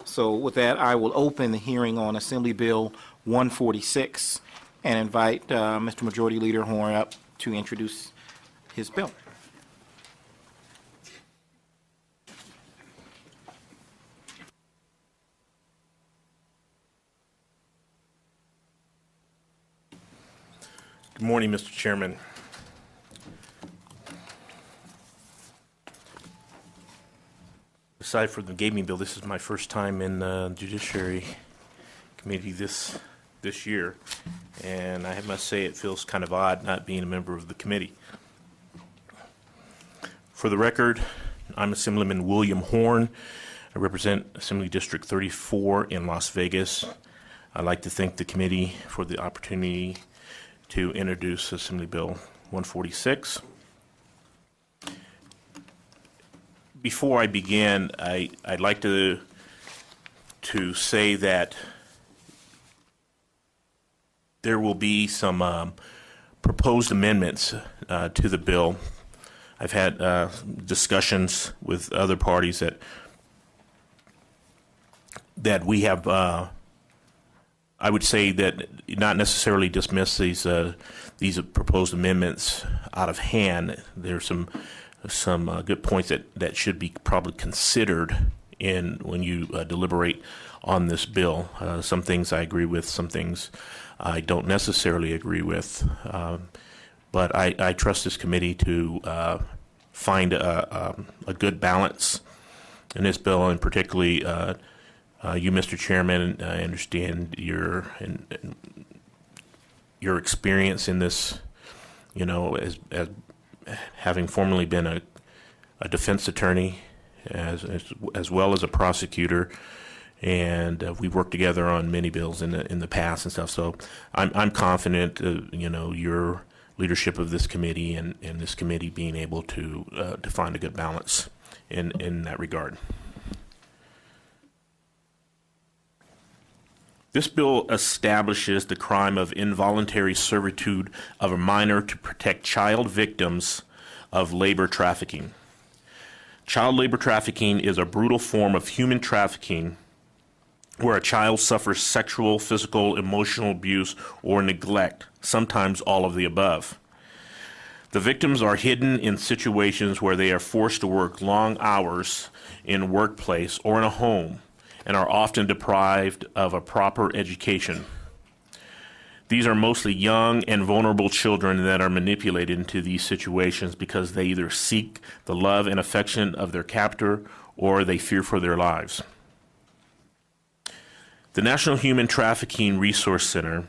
So with that, I will open the hearing on Assembly Bill 146 and invite Mr. Majority Leader Horn up to introduce his bill. Good morning, Mr. Chairman. Aside from the gaming bill, this is my first time in the Judiciary Committee this year, and I must say it feels kind of odd not being a member of the committee. For the record, I'm Assemblyman William Horn. I represent Assembly District 34 in Las Vegas. I'd like to thank the committee for the opportunity to introduce Assembly Bill 146. Before I begin, I'd like to say that there will be some proposed amendments to the bill. I've had discussions with other parties that we have. I would say that not necessarily dismiss these proposed amendments out of hand. There's some good points that should be probably considered when you deliberate on this bill. Some things I agree with, some things I don't necessarily agree with. But I trust this committee to find a good balance in this bill, and particularly you, Mr. Chairman. I understand your experience in this, as having formerly been a defense attorney as well as a prosecutor, and we've worked together on many bills in the past and stuff. So I'm confident, your leadership of this committee and this committee being able to find a good balance in that regard. This bill establishes the crime of involuntary servitude of a minor to protect child victims of labor trafficking. Child labor trafficking is a brutal form of human trafficking where a child suffers sexual, physical, emotional abuse, or neglect, sometimes all of the above. The victims are hidden in situations where they are forced to work long hours in a workplace or in a home, and are often deprived of a proper education. These are mostly young and vulnerable children that are manipulated into these situations because they either seek the love and affection of their captor or they fear for their lives. The National Human Trafficking Resource Center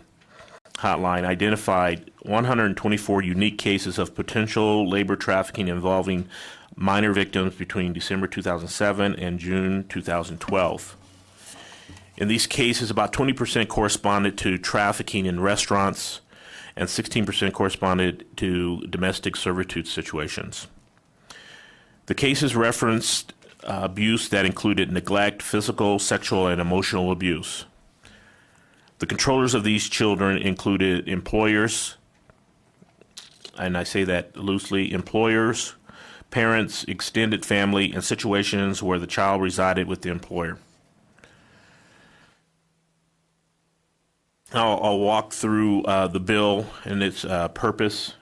hotline identified 124 unique cases of potential labor trafficking involving minor victims between December 2007 and June 2012. In these cases, about 20% corresponded to trafficking in restaurants and 16% corresponded to domestic servitude situations. The cases referenced abuse that included neglect, physical, sexual, and emotional abuse. The controllers of these children included employers, and I say that loosely, employers, parents, extended family, and situations where the child resided with the employer. I'll walk through the bill and its purpose.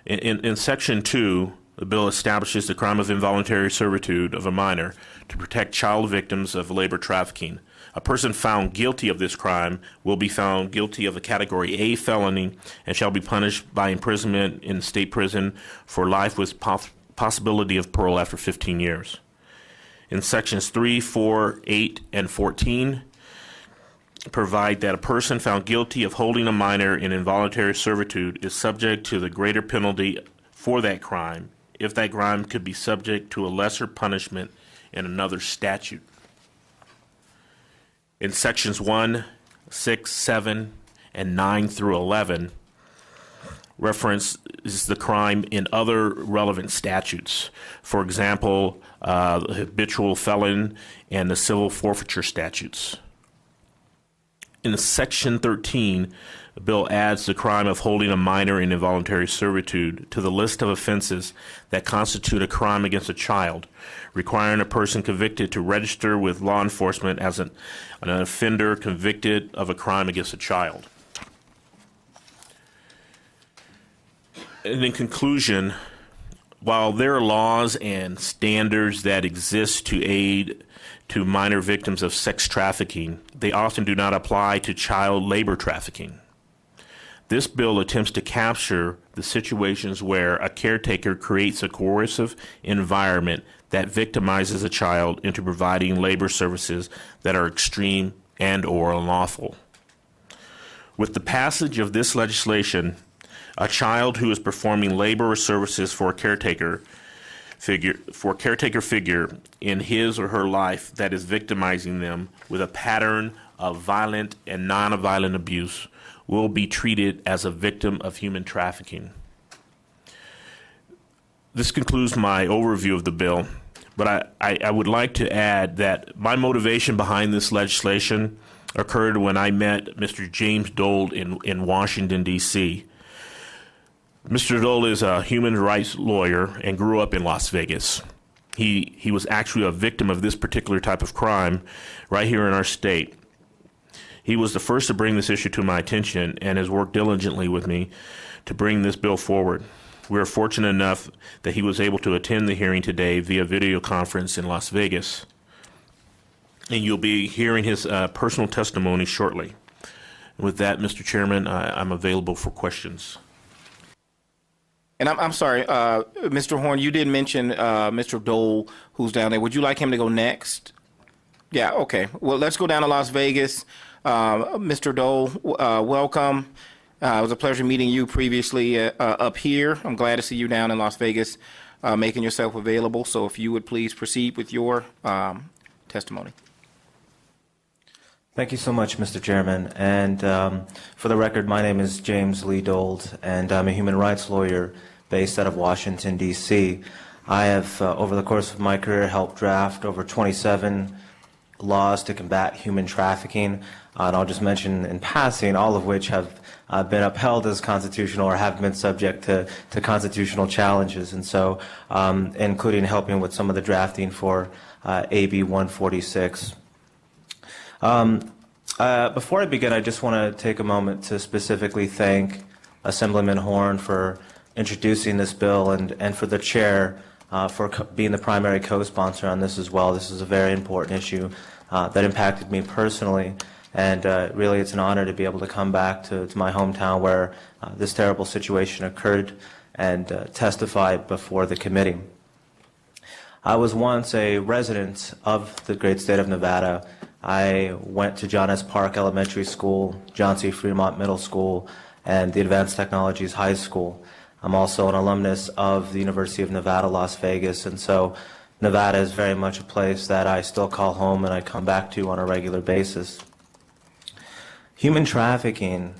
In Section 2, the bill establishes the crime of involuntary servitude of a minor to protect child victims of labor trafficking. A person found guilty of this crime will be found guilty of a Category A felony and shall be punished by imprisonment in state prison for life with possibility of parole after 15 years. In Sections 3, 4, 8, and 14, provide that a person found guilty of holding a minor in involuntary servitude is subject to the greater penalty for that crime if that crime could be subject to a lesser punishment in another statute. In Sections 1, 6, 7, and 9 through 11, reference is the crime in other relevant statutes. For example, the habitual felon and the civil forfeiture statutes. In Section 13, the bill adds the crime of holding a minor in involuntary servitude to the list of offenses that constitute a crime against a child, requiring a person convicted to register with law enforcement as an offender convicted of a crime against a child. And in conclusion, while there are laws and standards that exist to aid to minor victims of sex trafficking, they often do not apply to child labor trafficking. This bill attempts to capture the situations where a caretaker creates a coercive environment that victimizes a child into providing labor services that are extreme and or unlawful. With the passage of this legislation, a child who is performing labor or services for a caretaker figure in his or her life that is victimizing them with a pattern of violent and non-violent abuse will be treated as a victim of human trafficking. This concludes my overview of the bill, but I would like to add that my motivation behind this legislation occurred when I met Mr. James Dole in Washington, D.C. Mr. Dole is a human rights lawyer and grew up in Las Vegas. He was actually a victim of this particular type of crime right here in our state. He was the first to bring this issue to my attention and has worked diligently with me to bring this bill forward. We are fortunate enough that he was able to attend the hearing today via video conference in Las Vegas. And you'll be hearing his personal testimony shortly. With that, Mr. Chairman, I'm available for questions. And I'm sorry, Mr. Horn, you did mention Mr. Dole, who's down there. Would you like him to go next? Yeah, okay. Well, let's go down to Las Vegas. Mr. Dole, welcome. It was a pleasure meeting you previously up here. I'm glad to see you down in Las Vegas making yourself available. So if you would please proceed with your testimony. Thank you so much, Mr. Chairman. And for the record, my name is James Lee Dold, and I'm a human rights lawyer based out of Washington, D.C. I have, over the course of my career, helped draft over 27 laws to combat human trafficking. And I'll just mention in passing, all of which have been upheld as constitutional or have been subject to constitutional challenges. And so, including helping with some of the drafting for AB 146. Before I begin, I just want to take a moment to specifically thank Assemblyman Horn for introducing this bill and for the chair for being the primary co-sponsor on this as well. This is a very important issue that impacted me personally, and really it's an honor to be able to come back to my hometown where this terrible situation occurred and testify before the committee. I was once a resident of the great state of Nevada. I went to John S. Park Elementary School, John C. Fremont Middle School, and the Advanced Technologies High School. I'm also an alumnus of the University of Nevada, Las Vegas, and so Nevada is very much a place that I still call home and I come back to on a regular basis. Human trafficking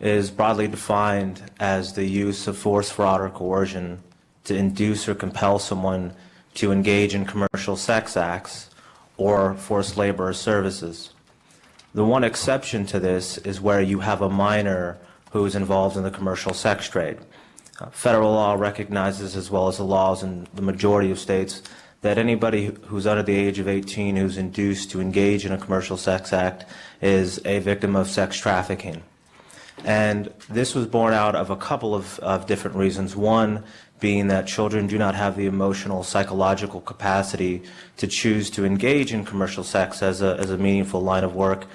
is broadly defined as the use of force, fraud, or coercion to induce or compel someone to engage in commercial sex acts or forced labor or services. The one exception to this is where you have a minor who is involved in the commercial sex trade. Federal law recognizes, as well as the laws in the majority of states, that anybody who's under the age of 18 who's induced to engage in a commercial sex act is a victim of sex trafficking. And this was born out of a couple of different reasons. One being that children do not have the emotional, psychological capacity to choose to engage in commercial sex as a meaningful line of work,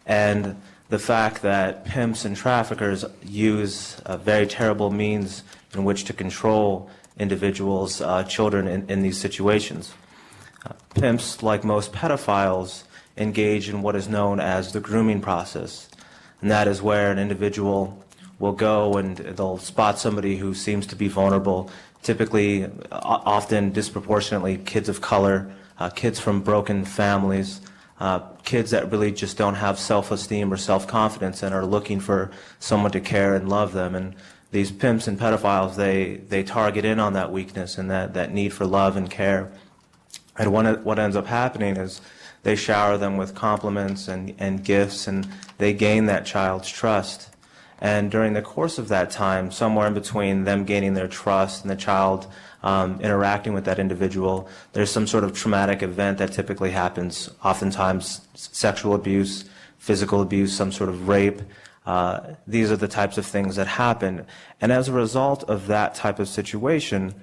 and the fact that pimps and traffickers use very terrible means in which to control individuals, children in these situations. Pimps, like most pedophiles, engage in what is known as the grooming process, and that is where an individual will go and they'll spot somebody who seems to be vulnerable, typically, often disproportionately kids of color, kids from broken families, kids that really just don't have self-esteem or self-confidence and are looking for someone to care and love them. And these pimps and pedophiles, they target in on that weakness and that need for love and care. And what ends up happening is They shower them with compliments and gifts, and they gain that child's trust. And during the course of that time, somewhere in between them gaining their trust and the child interacting with that individual, there's some sort of traumatic event that typically happens, oftentimes sexual abuse, physical abuse, some sort of rape. These are the types of things that happen. And as a result of that type of situation,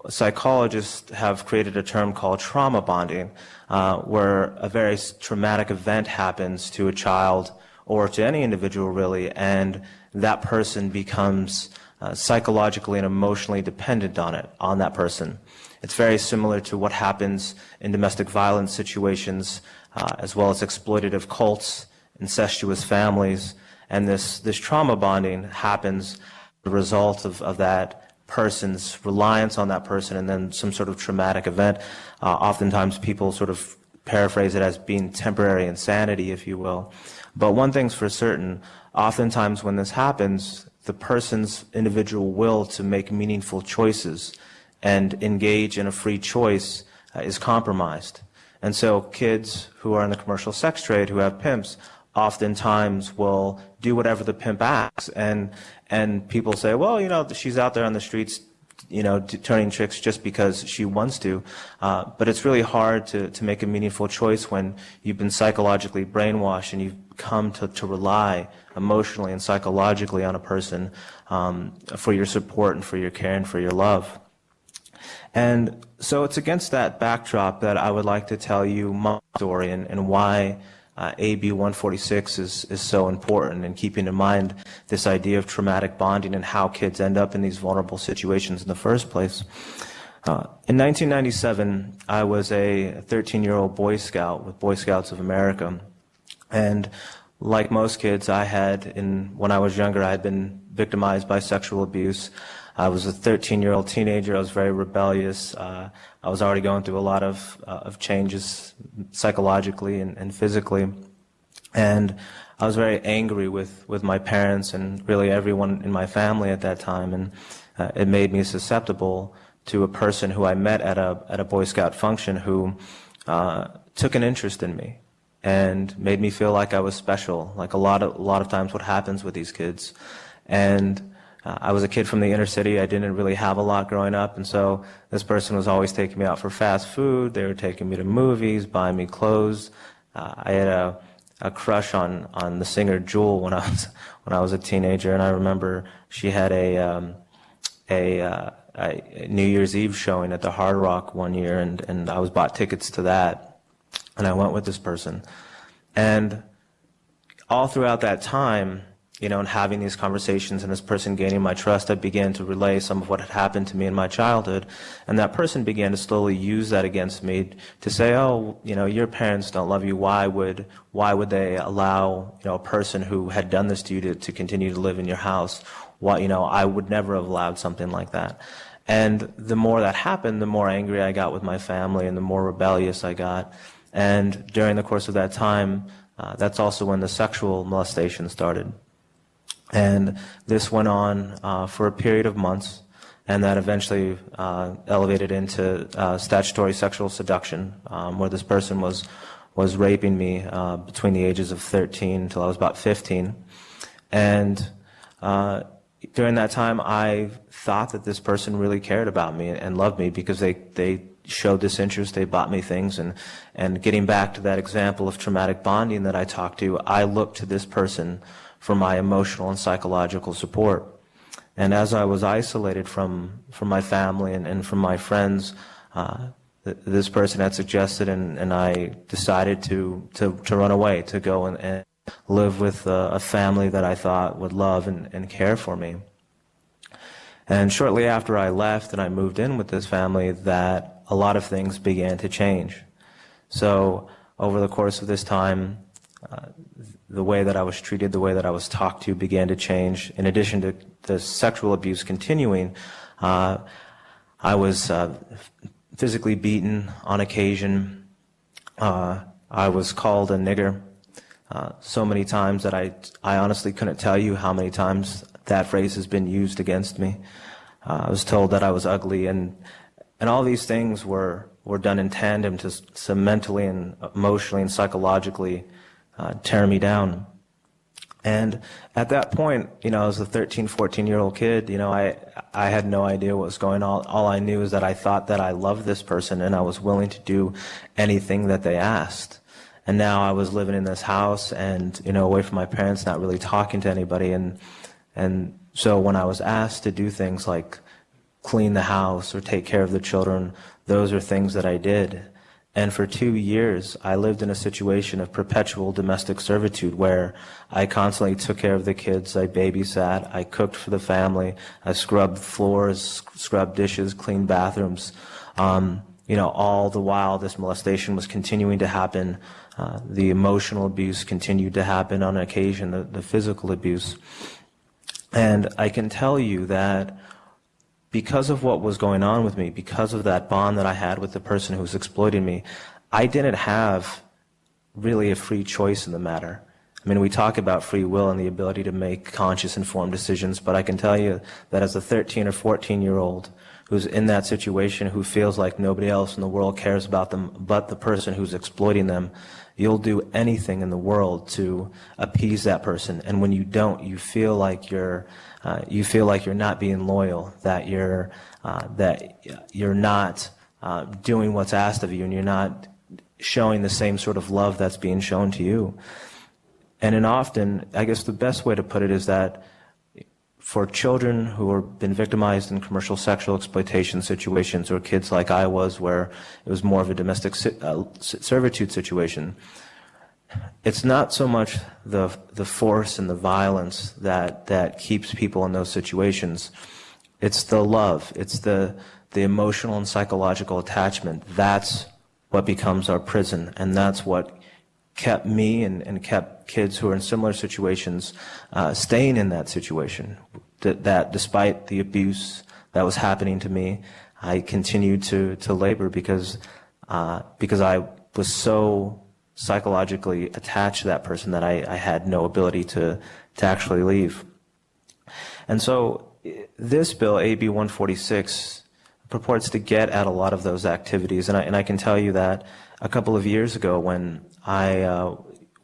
psychologists have created a term called trauma bonding, where a very traumatic event happens to a child or to any individual really, and that person becomes psychologically and emotionally dependent on that person. It's very similar to what happens in domestic violence situations, as well as exploitative cults, incestuous families, and this trauma bonding happens as a result of that person's reliance on that person and then some sort of traumatic event. Oftentimes people sort of paraphrase it as being temporary insanity, if you will. But one thing's for certain, oftentimes when this happens, the person's individual will to make meaningful choices and engage in a free choice is compromised. And so kids who are in the commercial sex trade, who have pimps, oftentimes will do whatever the pimp asks. And people say, well, you know, she's out there on the streets, you know, turning tricks just because she wants to. But it's really hard to make a meaningful choice when you've been psychologically brainwashed and you've come to rely emotionally and psychologically on a person for your support and for your care and for your love. And so it's against that backdrop that I would like to tell you my story and why AB 146 is so important, and keeping in mind this idea of traumatic bonding and how kids end up in these vulnerable situations in the first place. In 1997, I was a 13-year-old Boy Scout with Boy Scouts of America. And like most kids, when I was younger, I had been victimized by sexual abuse. I was a 13-year-old teenager. I was very rebellious. I was already going through a lot of changes psychologically and physically. And I was very angry with my parents and really everyone in my family at that time. And it made me susceptible to a person who I met at a Boy Scout function who took an interest in me and made me feel like I was special, like a lot of times what happens with these kids. And I was a kid from the inner city. I didn't really have a lot growing up, and so this person was always taking me out for fast food. They were taking me to movies, buying me clothes. I had a crush on the singer Jewel when I was a teenager, and I remember she had a New Year's Eve showing at the Hard Rock one year, and I was bought tickets to that, and I went with this person. And all throughout that time, you know, and having these conversations and this person gaining my trust, I began to relay some of what had happened to me in my childhood. And that person began to slowly use that against me to say, oh, you know, your parents don't love you. Why would they allow, you know, a person who had done this to you to continue to live in your house? Why, you know, I would never have allowed something like that. And the more that happened, the more angry I got with my family and the more rebellious I got. And during the course of that time, that's also when the sexual molestation started. And this went on for a period of months, and that eventually elevated into statutory sexual seduction, where this person was raping me between the ages of 13 until I was about 15. And during that time, I thought that this person really cared about me and loved me because they showed this interest, they bought me things, and getting back to that example of traumatic bonding that I talked to, I looked to this person for my emotional and psychological support. And as I was isolated from my family and from my friends, this person had suggested, and I decided to run away, to go and live with a family that I thought would love and care for me. And shortly after I left and I moved in with this family, that a lot of things began to change. So over the course of this time, the way that I was treated, the way that I was talked to began to change. In addition to the sexual abuse continuing, I was physically beaten on occasion. I was called a nigger so many times that I honestly couldn't tell you how many times that phrase has been used against me. I was told that I was ugly, and And all these things were done in tandem to mentally and emotionally and psychologically tear me down. And at that point, as a 13, 14-year-old kid, I had no idea what was going on. All I knew is that I thought that I loved this person and I was willing to do anything that they asked. And now I was living in this house and, away from my parents, not really talking to anybody. And so when I was asked to do things like clean the house or take care of the children, those are things that I did. And for 2 years, I lived in a situation of perpetual domestic servitude where I constantly took care of the kids, I babysat, I cooked for the family, I scrubbed floors, scrubbed dishes, cleaned bathrooms. All the while this molestation was continuing to happen. The emotional abuse continued to happen on occasion, the physical abuse. And I can tell you that because of what was going on with me, because of that bond that I had with the person who was exploiting me, I didn't have really a free choice in the matter. I mean, we talk about free will and the ability to make conscious, informed decisions, but I can tell you that as a 13 or 14-year-old who's in that situation, who feels like nobody else in the world cares about them but the person who's exploiting them, you'll do anything in the world to appease that person. And when you don't, you feel like you're not being loyal, that you're not doing what's asked of you, and you're not showing the same sort of love that's being shown to you. And often, I guess the best way to put it is that for children who have been victimized in commercial sexual exploitation situations, or kids like I was, where it was more of a domestic servitude situation, it's not so much the force and the violence that keeps people in those situations. It's the love. It's the emotional and psychological attachment. That's what becomes our prison, and that's what kept me and kept kids who are in similar situations staying in that situation. That despite the abuse that was happening to me, I continued to labor because I was so psychologically attached to that person that I had no ability to actually leave. And so this bill, AB 146, purports to get at a lot of those activities. And I can tell you that a couple of years ago when I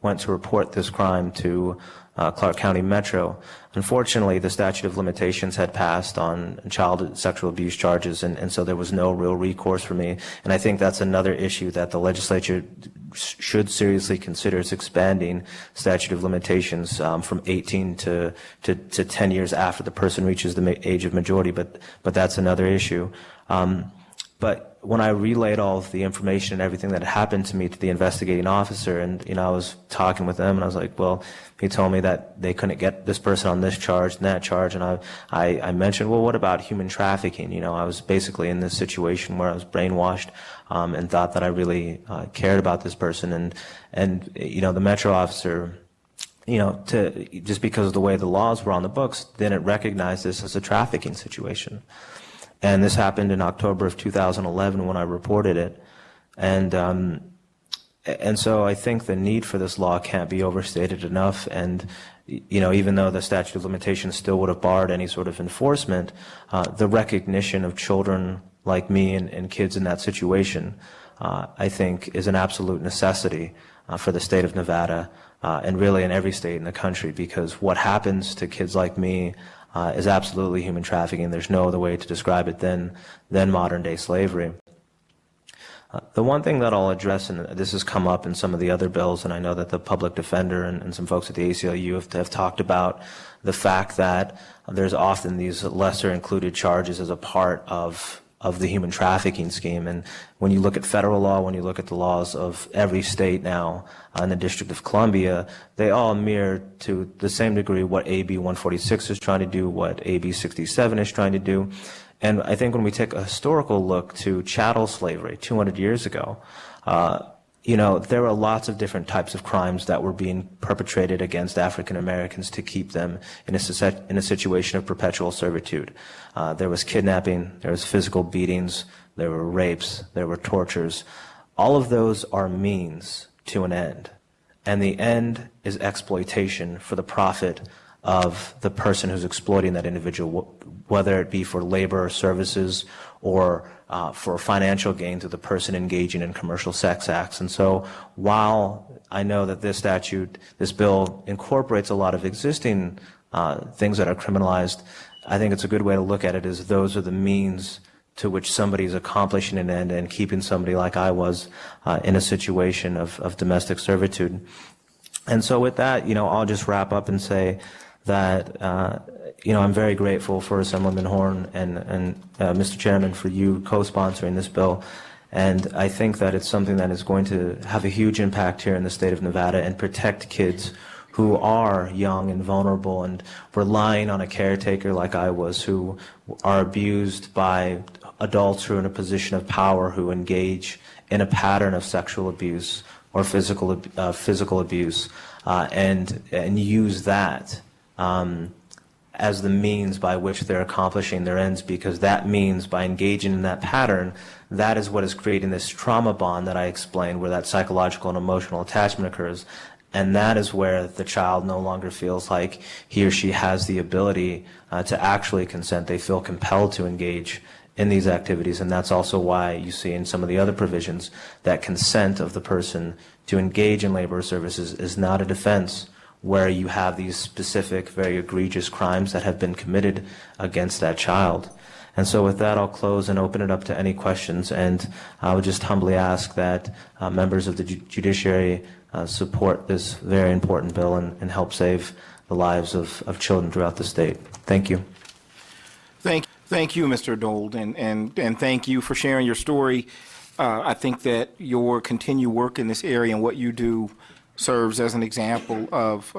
went to report this crime to Clark County Metro, unfortunately the statute of limitations had passed on child sexual abuse charges, and so there was no real recourse for me. And I think that's another issue that the legislature should seriously consider, is expanding statute of limitations from 18 to 10 years after the person reaches the age of majority, but that's another issue. But when I relayed all of the information and everything that had happened to me to the investigating officer, and I was talking with them, and I was like, well, he told me that they couldn't get this person on this charge and that charge, and I mentioned, well, what about human trafficking? I was basically in this situation where I was brainwashed and thought that I really cared about this person, and the Metro officer, just because of the way the laws were on the books, didn't recognize this as a trafficking situation. And this happened in October of 2011 when I reported it. And so I think the need for this law can't be overstated enough. And, even though the statute of limitations still would have barred any sort of enforcement, the recognition of children like me and kids in that situation, I think, is an absolute necessity for the state of Nevada and really in every state in the country, because what happens to kids like me is absolutely human trafficking. There's no other way to describe it than modern-day slavery. The one thing that I'll address, and this has come up in some of the other bills, and I know that the public defender and some folks at the ACLU have talked about the fact that there's often these lesser included charges as a part of the human trafficking scheme. And when you look at federal law, when you look at the laws of every state now in the District of Columbia, they all mirror to the same degree what AB 146 is trying to do, what AB 67 is trying to do. And I think when we take a historical look to chattel slavery 200 years ago, there were lots of different types of crimes that were being perpetrated against African Americans to keep them in a situation of perpetual servitude. There was kidnapping, there was physical beatings, there were rapes, there were tortures. All of those are means to an end. And the end is exploitation for the profit of the person who's exploiting that individual, whether it be for labor or services or for financial gain to the person engaging in commercial sex acts. And so while I know that this bill incorporates a lot of existing things that are criminalized, I think it's a good way to look at it as those are the means to which somebody is accomplishing an end and keeping somebody like I was in a situation of domestic servitude. And so with that, I'll just wrap up and say that, I'm very grateful for Assemblyman Horn and Mr. Chairman for you co-sponsoring this bill. And I think that it's something that is going to have a huge impact here in the state of Nevada and protect kids who are young and vulnerable and relying on a caretaker like I was, who are abused by adults who are in a position of power, who engage in a pattern of sexual abuse or physical abuse, and use that as the means by which they're accomplishing their ends, because that means by engaging in that pattern, that is what is creating this trauma bond that I explained, where that psychological and emotional attachment occurs. And that is where the child no longer feels like he or she has the ability to actually consent. They feel compelled to engage in these activities, and that's also why you see in some of the other provisions that consent of the person to engage in labor services is not a defense, where you have these specific, very egregious crimes that have been committed against that child. And so with that, I'll close and open it up to any questions, and I would just humbly ask that members of the judiciary support this very important bill and help save the lives of children throughout the state. Thank you. Thank you, Mr. Dold, and thank you for sharing your story. I think that your continued work in this area and what you do serves as an example of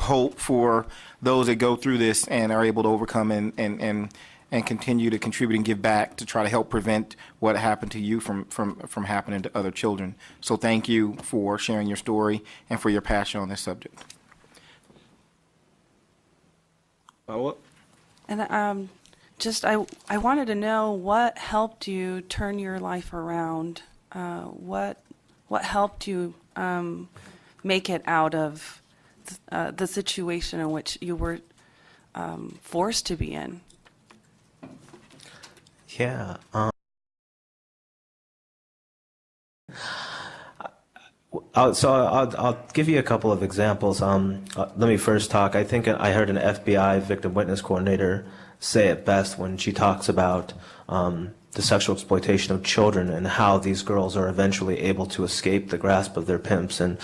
hope for those that go through this and are able to overcome and continue to contribute and give back to try to help prevent what happened to you from happening to other children. So thank you for sharing your story and for your passion on this subject. Follow-up? And I wanted to know what helped you turn your life around. What helped you make it out of the situation in which you were forced to be in? Yeah. I'll give you a couple of examples. Let me first talk. I think I heard an FBI victim witness coordinator say it best when she talks about the sexual exploitation of children and how these girls are eventually able to escape the grasp of their pimps. And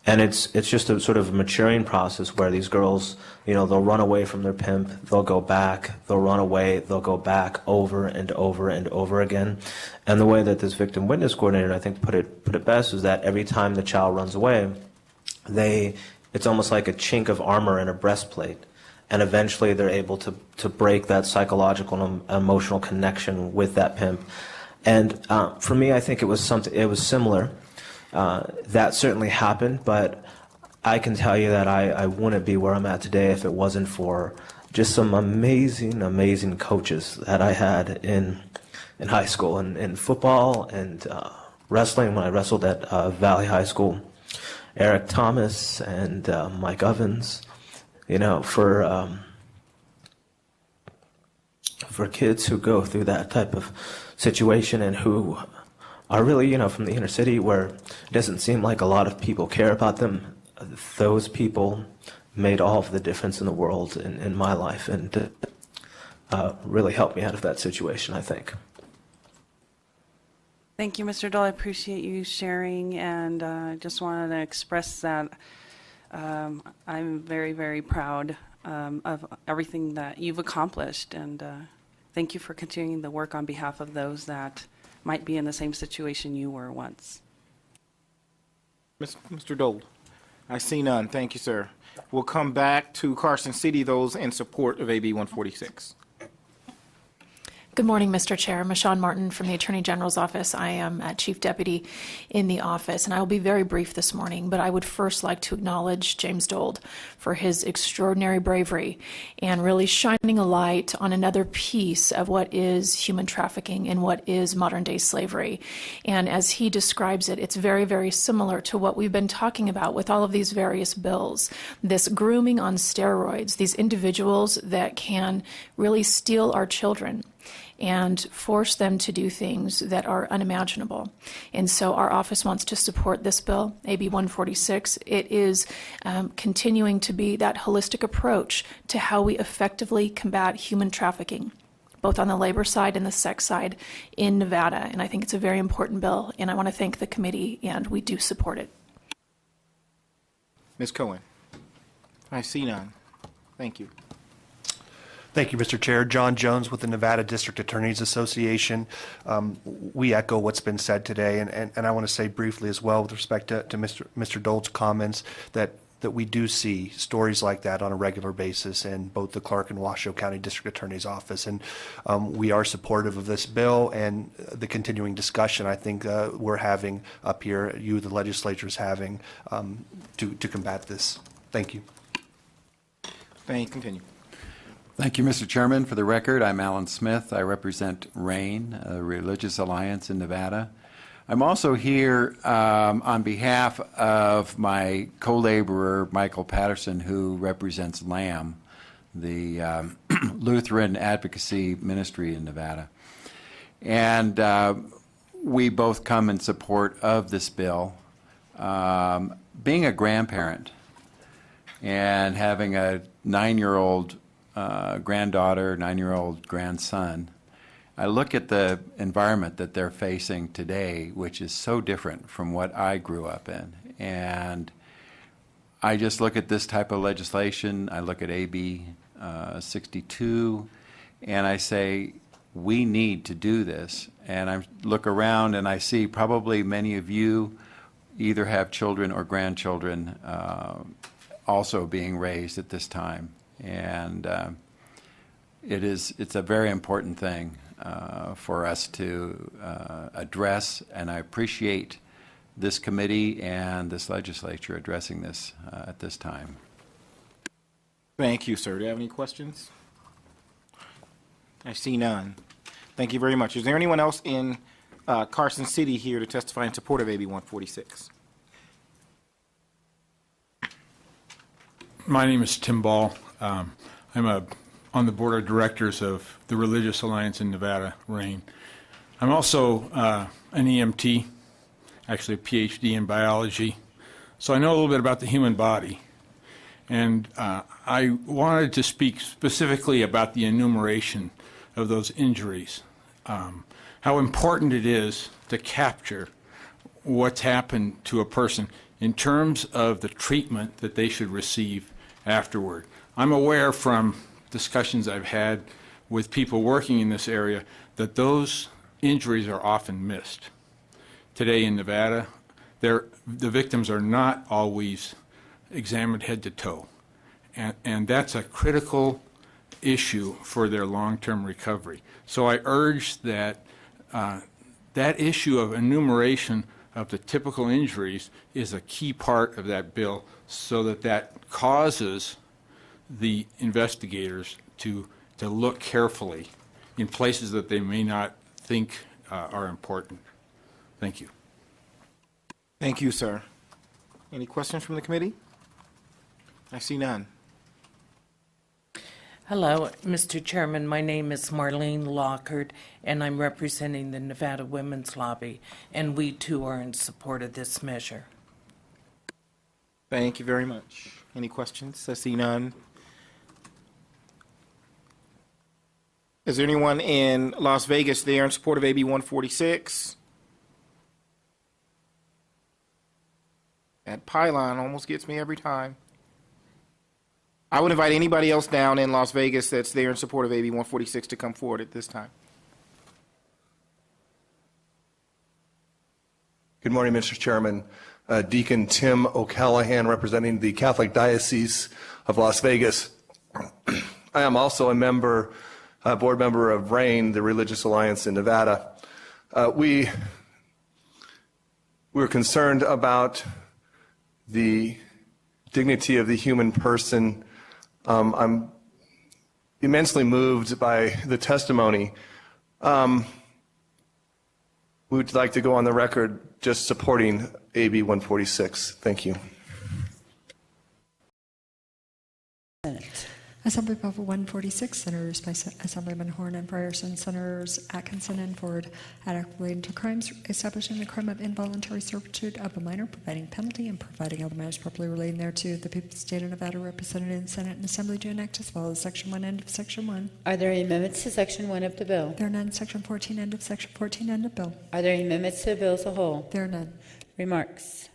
it's just a sort of maturing process where these girls, they'll run away from their pimp, they'll go back, they'll run away, they'll go back over and over and over again. And the way that this victim witness coordinator, I think, put it best is that every time the child runs away, it's almost like a chink of armor in a breastplate. And eventually they're able to break that psychological and emotional connection with that pimp. And for me, I think it was similar. That certainly happened, but I can tell you that I wouldn't be where I'm at today if it wasn't for just some amazing coaches that I had in high school, and in football and wrestling when I wrestled at Valley High School. Eric Thomas and Mike Ovens, for kids who go through that type of situation and who are really, from the inner city where it doesn't seem like a lot of people care about them. Those people made all of the difference in the world in my life and really helped me out of that situation, I think. Thank you, Mr. Dole. I appreciate you sharing, and I just wanted to express that I'm very, very proud of everything that you've accomplished, and thank you for continuing the work on behalf of those that might be in the same situation you were once. Mr. Dold, I see none. Thank you, sir. We'll come back to Carson City, those in support of AB 146. Good morning, Mr. Chair. Michonne Martin from the Attorney General's Office. I am Chief Deputy in the office, and I will be very brief this morning, but I would first like to acknowledge James Dold for his extraordinary bravery and really shining a light on another piece of what is human trafficking and what is modern-day slavery. And as he describes it, it's very, very similar to what we've been talking about with all of these various bills. This grooming on steroids, these individuals that can really steal our children and force them to do things that are unimaginable. And so our office wants to support this bill, AB 146. It is continuing to be that holistic approach to how we effectively combat human trafficking, both on the labor side and the sex side in Nevada. And I think it's a very important bill, and I want to thank the committee, and we do support it. Ms. Cohen. I see none. Thank you. Thank you, Mr. Chair. John Jones with the Nevada District Attorneys Association. We echo what's been said today, and I want to say briefly as well with respect to Mr. Dold's comments that we do see stories like that on a regular basis in both the Clark and Washoe County District Attorney's Office. And we are supportive of this bill and the continuing discussion I think we're having up here, you, the legislature, is having to combat this. Thank you. Thank you. Continue. Thank you, Mr. Chairman. For the record, I'm Alan Smith. I represent RAIN, a religious alliance in Nevada. I'm also here on behalf of my co-laborer, Michael Patterson, who represents LAM, the Lutheran Advocacy Ministry in Nevada. And we both come in support of this bill. Being a grandparent and having a 9-year-old granddaughter, 9-year-old grandson, I look at the environment that they're facing today, which is so different from what I grew up in. And I just look at this type of legislation, I look at AB 62, and I say, we need to do this. And I look around and I see probably many of you either have children or grandchildren also being raised at this time. And it's a very important thing for us to address, and I appreciate this committee and this legislature addressing this at this time. Thank you, sir. Do you have any questions? I see none. Thank you very much. Is there anyone else in Carson City here to testify in support of AB 146? My name is Tim Ball. I'm on the board of directors of the Religious Alliance in Nevada, RAIN. I'm also an EMT, actually a PhD in biology, so I know a little bit about the human body. And I wanted to speak specifically about the enumeration of those injuries, how important it is to capture what's happened to a person in terms of the treatment that they should receive afterward. I'm aware from discussions I've had with people working in this area that those injuries are often missed. Today in Nevada, the victims are not always examined head to toe, and that's a critical issue for their long-term recovery. So I urge that that issue of enumeration of the typical injuries is a key part of that bill, so that causes the investigators to look carefully in places that they may not think are important. Thank you. Thank you, sir. Any questions from the committee? I see none. Hello, Mr. Chairman. My name is Marlene Lockhart, and I'm representing the Nevada Women's Lobby, and we too are in support of this measure. Thank you very much. Any questions? I see none. Is there anyone in Las Vegas there in support of AB 146? That pylon almost gets me every time. I would invite anybody else down in Las Vegas that's there in support of AB 146 to come forward at this time. Good morning, Mr. Chairman. Deacon Tim O'Callahan, representing the Catholic Diocese of Las Vegas. I am also a member board member of RAIN, the Religious Alliance in Nevada. We're concerned about the dignity of the human person. I'm immensely moved by the testimony. We would like to go on the record just supporting AB 146. Thank you. Senate. Assembly Bill 146, Senators by Assemblyman Horn and Frierson, Senators Atkinson and Ford, act relating to crimes establishing the crime of involuntary servitude of a minor, providing penalty, and providing other matters properly relating thereto. The people of the state of Nevada represented in the Senate and Assembly do enact as follows. Section 1, end of Section 1. Are there any amendments to Section 1 of the bill? There are none. Section 14, end of Section 14, end of bill. Are there any amendments to the bill as a whole? There are none. Remarks.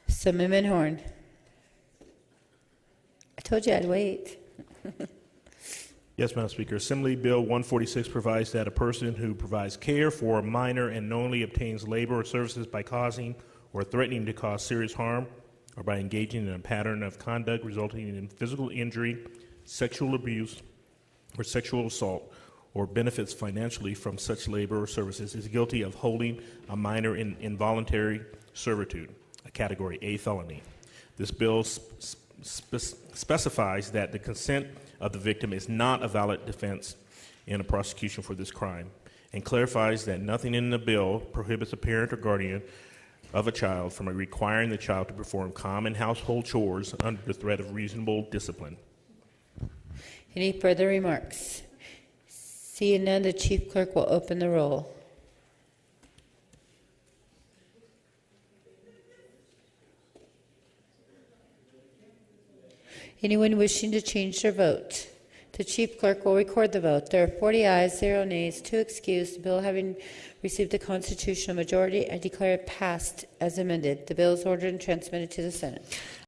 Assemblyman Horn. I told you I'd wait. Yes, Madam Speaker. Assembly Bill 146 provides that a person who provides care for a minor and knowingly obtains labor or services by causing or threatening to cause serious harm or by engaging in a pattern of conduct resulting in physical injury, sexual abuse, or sexual assault, or benefits financially from such labor or services is guilty of holding a minor in involuntary servitude, a Category A felony. This bill specifies that the consent of the victim is not a valid defense in a prosecution for this crime, and clarifies that nothing in the bill prohibits a parent or guardian of a child from requiring the child to perform common household chores under the threat of reasonable discipline. Any further remarks? Seeing none, the Chief Clerk will open the roll. Anyone wishing to change their vote? The Chief Clerk will record the vote. There are 40 ayes, 0 nays, 2 excused. The bill having received a constitutional majority, I declare it passed as amended. The bill is ordered and transmitted to the Senate.